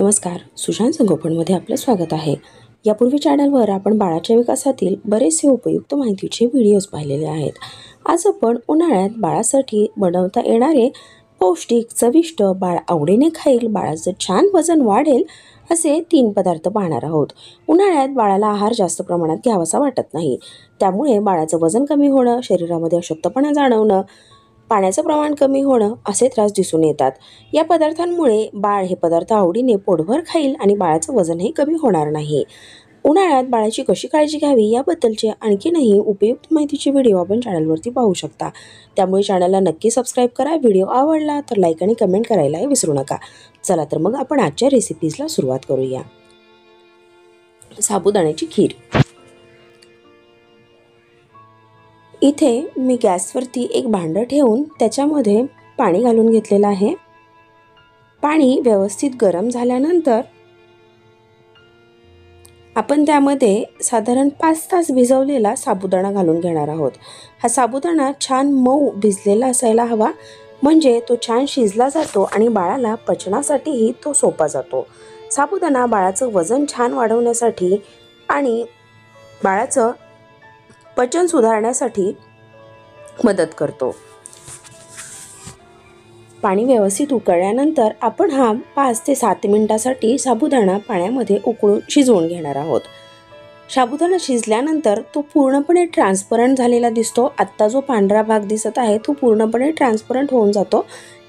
नमस्कार, सुशांत संगोपनमध्ये आपलं स्वागत आहे। यापूर्वी चॅनलवर आपण बाळाच्या विकासातील बरेचसे उपयुक्त माहितीचे व्हिडिओज पाहिलेले आहेत। आज आपण उन्हाळ्यात बाळासाठी बनवता येणारे पौष्टिक, चविष्ट, बाळ आवडीने खाईल, बाळाचं छान वजन वाढेल असे 3 पदार्थ पाहणार आहोत। उन्हाळ्यात बाळाला आहार जास्त प्रमाणात घ्यावासा वाटत नाही, त्यामुळे बाळाचं वजन कमी होणं, शरीरामध्ये अशक्तपणा जाणवणं, पाण्याचं प्रमाण कमी होणं असे त्रास दिसून येतात। या पदार्थांमुळे बाळ हे पदार्थ आवडीने पोटभर खाईल आणि बाळाचं वजनही कमी होणार नाही। उन्हाळ्यात बाळाची कशी काळजी घ्यावी याबद्दलचे आणखीनही उपयुक्त माहितीचे व्हिडिओ आपण चॅनलवरती पाहू शकता। त्यामुळे चॅनलला नक्की सबस्क्राईब करा। व्हिडिओ आवडला तर लाईक आणि कमेंट करायलाही विसरू नका। चला तर मग आपण आजच्या रेसिपीजला सुरुवात करूया। साबुदाण्याची खीर। इथे मी गॅसवरती एक भांडं ठेवून त्याच्यामध्ये पाणी घालून घेतलेलं आहे। पाणी व्यवस्थित गरम झाल्यानंतर आपण त्यामध्ये साधारण 5 तास भिजवलेला साबुदाणा घालून घेणार आहोत। हा साबुदाणा छान मऊ भिजलेला असायला हवा, म्हणजे तो छान शिजला जातो आणि बाळाला पचनासाठीही तो सोपा जातो। साबुदाणा बाळाचं वजन छान वाढवण्यासाठी आणि बाळाचं पचन सुधारण्यासाठी मदत करतो। पाणी व्यवस्थित उकळल्यानंतर आपण हा 5 ते 7 मिनिटांसाठी साबुदाणा पाण्यामध्ये उकळून शिजवून घेणार आहोत। साबुदाणा शिजल्यानंतर तो पूर्णपणे ट्रान्सपरंट झालेला दिसतो। आत्ता जो पांढरा भाग दिसत आहे तो पूर्णपणे ट्रान्सपरंट होऊन जातो।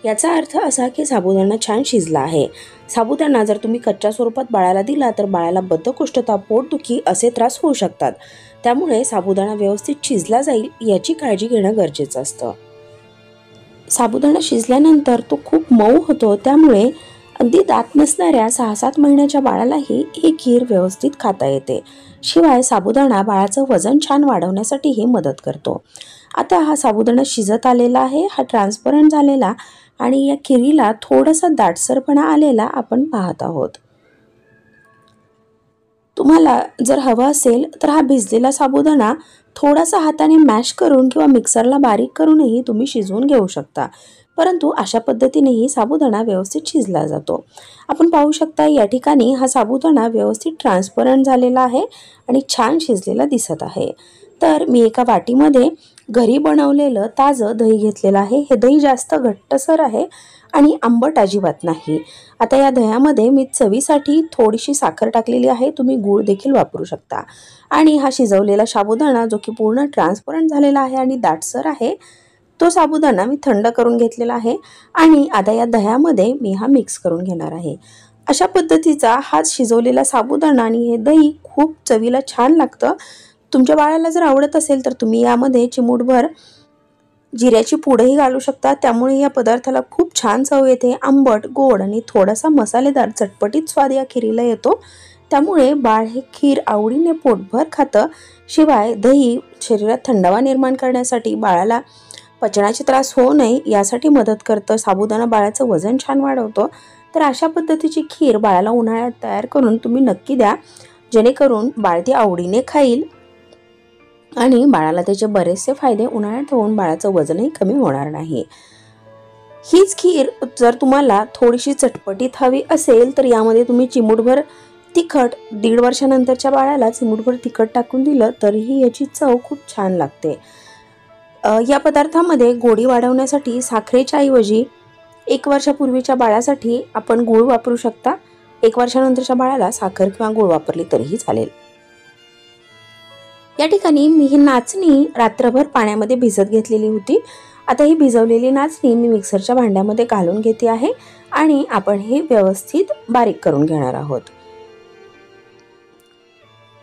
याचा अर्थ असा की साबुदाणा छान शिजला आहे। साबुदाणा जर तुम्ही कच्च्या स्वरूपात बाळाला दिला तर बाळाला बद्धकोष्ठता, पोटदुखी असे त्रास होऊ शकतात। त्यामुळे साबुदाणा व्यवस्थित शिजला जाईल याची काळजी घेणं गरजेचं असतं। साबुदाणा शिजल्यानंतर तो खूप मऊ होतो, त्यामुळे अगदी दात नसणाऱ्या 6-7 महिन्याच्या बाळालाही ही खीर व्यवस्थित खाता येते। शिवाय साबुदाणा बाळाचं वजन छान वाढवण्यासाठीही मदत करतो। आता हा साबुदाणा शिजत आलेला आहे, हा ट्रान्सपरंट झालेला आणि या खिरीला थोडासा दाटसरपणा आलेला आपण पाहत आहोत। तुम्हाला जर हवा असेल तर हा भिजलेला साबुदाणा थोडासा हाताने मॅश करून किंवा मिक्सरला बारीक करूनही तुम्ही शिजवून घेऊ शकता, परंतु अशा पद्धतीनेही साबुदाणा व्यवस्थित शिजला जातो। आपण पाहू शकता या ठिकाणी हा साबुदाणा व्यवस्थित ट्रान्सपरंट झालेला आहे आणि छान शिजलेला दिसत आहे। तर मी एका वाटीमध्ये घरी बनवलेलं ताजं दही घेतलेलं आहे। हे दही जास्त घट्टसर आहे आणि आंबट अजिबात नाही। आता या दह्यामध्ये मी चवीसाठी थोडीशी साखर टाकलेली आहे, तुम्ही गूळ देखील वापरू शकता। आणि हा शिजवलेला साबुदाणा जो की पूर्ण ट्रान्सपरंट झालेला आहे आणि दाटसर आहे, तो साबुदाणा मी थंड करून घेतलेला आहे आणि आता या दह्यामध्ये मी हा मिक्स करून घेणार आहे। अशा पद्धतीचा हा शिजवलेला साबुदाणा आणि हे दही खूप चवीला छान लागतं। तुमच्या बाळाला जर आवडत असेल तर तुम्ही यामध्ये चिमूटभर जिऱ्याची पूडही घालू शकता, त्यामुळे या पदार्थाला खूप छान चव येते। आंबट, गोड आणि थोडासा मसालेदार चटपटीत स्वाद या खिरीला येतो, त्यामुळे बाळ हे खीर आवडीने पोटभर खातं। शिवाय दही शरीरात थंडावा निर्माण करण्यासाठी, बाळाला पचनाचे त्रास होऊ नये यासाठी मदत करतं। साबुदाणा बाळाचं वजन छान वाढवतो। तर अशा पद्धतीची खीर बाळाला उन्हाळ्यात तयार करून तुम्ही नक्की द्या, जेणेकरून बाळ ती आवडीने खाईल आणि बाळाला त्याचे बरेचसे फायदे उन्हाळ्यात होऊन बाळाचं वजनही कमी होणार नाही। हीच खीर जर तुम्हाला थोडीशी चटपटीत हवी असेल तर यामध्ये तुम्ही चिमूटभर तिखट, 1.5 वर्षानंतरच्या बाळाला चिमूटभर तिखट टाकून दिलं तरीही याची चव खूप छान लागते। या पदार्थामध्ये गोडी वाढवण्यासाठी साखरेच्या ऐवजी 1 वर्षापूर्वीच्या बाळासाठी आपण गूळ वापरू शकता। 1 वर्षानंतरच्या बाळाला साखर किंवा गूळ वापरली तरीही चालेल। या ठिकाणी मी ही नाचणी रात्रभर पाण्यामध्ये भिजत घेतलेली होती। आता ही भिजवलेली नाचणी मी मिक्सरच्या भांड्यामध्ये घालून घेते आहे आणि आपण हे व्यवस्थित बारीक करून घेणार आहोत।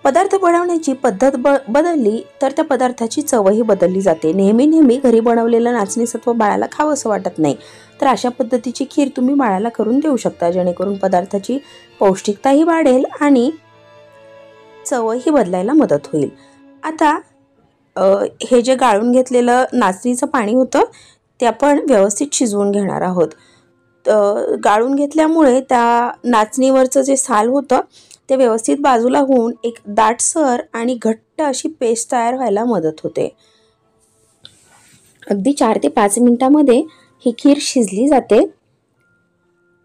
पदार्थ बनवण्याची पद्धत बदलली तर त्या पदार्थाची चवही बदलली जाते। नेहमी घरी बनवलेलं नाचणी सत्व बाळाला खावंसं वाटत नाही, तर अशा पद्धतीची खीर तुम्ही बाळाला करून देऊ शकता, जेणेकरून पदार्थाची पौष्टिकताही वाढेल आणि चवही बदलायला मदत होईल। आता हे जे गाळून घेतलेलं नाचणीचं पाणी होतं ते आपण व्यवस्थित शिजवून घेणार आहोत। गाळून घेतल्यामुळे त्या नाचणीवरचं जे साल होतं ते व्यवस्थित बाजूला होऊन एक दाटसर आणि घट्ट अशी पेस्ट तयार व्हायला मदत होते। अगदी 4 ते 5 मिनिटांमध्ये ही खीर शिजली जाते।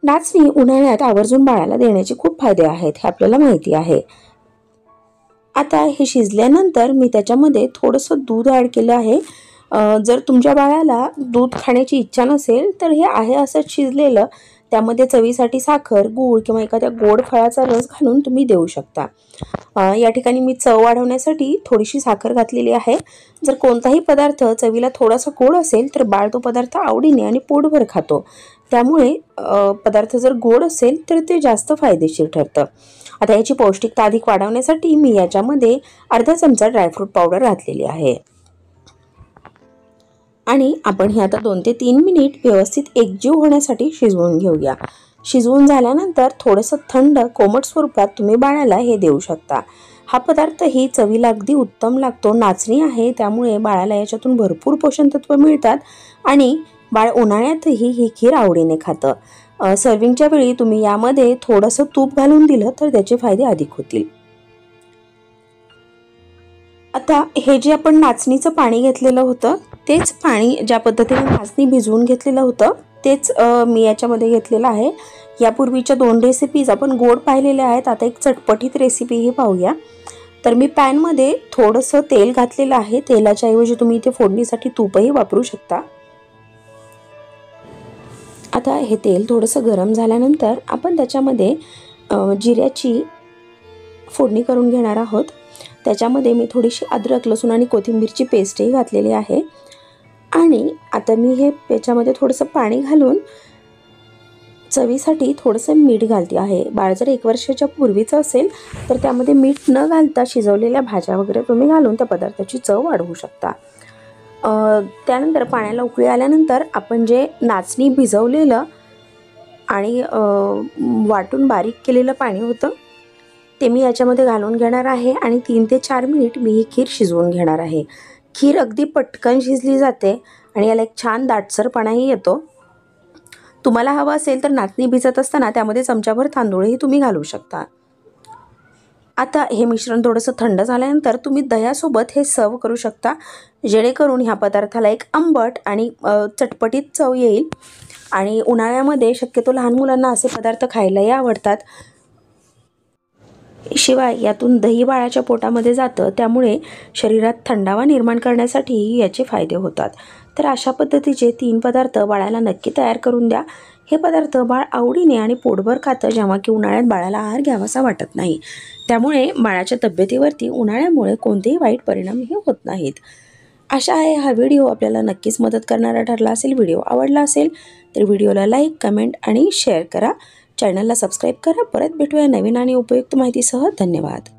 नाचणी उन्हाळ्यात आवर्जून बाळाला देण्याचे खूप फायदे आहेत हे आपल्याला माहिती आहे. आता हे शिजल्यानंतर मी त्याच्यामध्ये थोडंसं दूध ॲड केलं आहे. जर तुमच्या बाळाला दूध खाण्याची इच्छा नसेल तर हे आहे असंच शिजलेलं त्यामध्ये चवीसाठी साखर, गूळ किंवा एखाद्या गोड फळाचा रस घालून तुम्ही देऊ शकता. या ठिकाणी मी चव वाढवण्यासाठी थोडीशी साखर घातलेली आहे. जर कोणताही पदार्थ चवीला थोडासा गोड असेल तर बाळ तो पदार्थ आवडीने आणि पोटभर खातो. त्यामुळे पदार्थ जर गोड असेल तर ते जास्त फायदेशीर ठरतं. आता याची पौष्टिकता अधिक वाढवण्यासाठी मी याच्यामध्ये अर्धा चमचा ड्रायफ्रूट पावडर घातलेली आहे. आणि आपण हे आता 2 ते 3 मिनिट व्यवस्थित एकजीव होण्यासाठी शिजवून घेऊया. शिजवून झाल्यानंतर थोडंसं थंड कोमट स्वरूपात तुम्ही बाळाला हे देऊ शकता. हा पदार्थ ही चवीला अगदी उत्तम लागतो. नाचणी आहे त्यामुळे बाळाला याच्यातून भरपूर पोषण तत्व मिळतात आणि बाळ उन्हाळ्यातही ही खीर आवडीने खातं. सर्विंगच्या वेळी तुम्ही यामध्ये थोडंसं तूप घालून दिलं तर त्याचे फायदे अधिक होतील. आता हे जे आपण नाचणीचं पाणी घेतलेलं होतं तेच पाणी ज्या पद्धतीने नाचणी भिजवून घेतलेलं होतं तेच मी याच्यामध्ये घेतलेलं आहे. यापूर्वीच्या 2 रेसिपीज आपण गोड पाहिलेल्या आहेत. आता एक चटपटीत रेसिपीही पाहूया. तर मी पॅनमध्ये थोडंसं तेल घातलेलं आहे. तेलाच्या ऐवजी तुम्ही इथे फोडणीसाठी तूपही वापरू शकता. आता हे तेल थोडंसं गरम झाल्यानंतर आपण त्याच्यामध्ये जिऱ्याची फोडणी करून घेणार आहोत. त्याच्यामध्ये मी थोडीशी अद्रक, लसूण आणि कोथिंबीरची पेस्टही घातलेली आहे. आणि आता मी हे याच्यामध्ये थोडंसं पाणी घालून चवीसाठी थोडंसं मीठ घालते आहे. बाळ जर 1 वर्षाच्या पूर्वीचं असेल तर त्यामध्ये मीठ न घालता शिजवलेल्या भाज्या वगैरे तुम्ही घालून त्या पदार्थाची चव वाढवू शकता. त्यानंतर पाण्याला उकळी आल्यानंतर आपण जे नाचणी भिजवलेलं आणि वाटून बारीक केलेलं पाणी होतं ते मी याच्यामध्ये घालून घेणार आहे आणि 3 ते 4 मिनिट मी ही खीर शिजवून घेणार आहे. खीर अगदी पटकन शिजली जाते आणि याला एक छान दाटसरपणाही येतो. तुम्हाला हवं असेल तर नाचणी भिजत असताना त्यामध्ये चमचाभर तांदूळही तुम्ही घालू शकता. आता हे मिश्रण थोडंसं थंड झाल्यानंतर तुम्ही दह्यासोबत हे सर्व करू शकता जेणेकरून ह्या पदार्थाला एक आंबट आणि चटपटीत चव येईल. आणि उन्हाळ्यामध्ये शक्यतो लहान मुलांना असे पदार्थ खायलाही आवडतात. शिवाय यातून दही बाळाच्या पोटामध्ये जातं त्यामुळे शरीरात थंडावा निर्माण करण्यासाठीही याचे फायदे होतात. तर अशा पद्धतीचे 3 पदार्थ बाळाला नक्की तयार करून द्या. हे पदार्थ बाळ आवडीने आणि पोटभर खातं जेव्हा की उन्हाळ्यात बाळाला आहार घ्यावासा वाटत नाही. त्यामुळे बाळाच्या तब्येतीवरती उन्हाळ्यामुळे कोणतेही वाईट परिणामही होत नाहीत. आशा आहे हा व्हिडिओ आपल्याला नक्कीच मदत करणारा ठरला असेल. व्हिडिओ आवडला असेल तर व्हिडिओला लाईक, कमेंट आणि शेअर करा. चॅनलला सबस्क्राईब करा. परत भेटूया नवीन आणि उपयुक्त माहितीसह. धन्यवाद.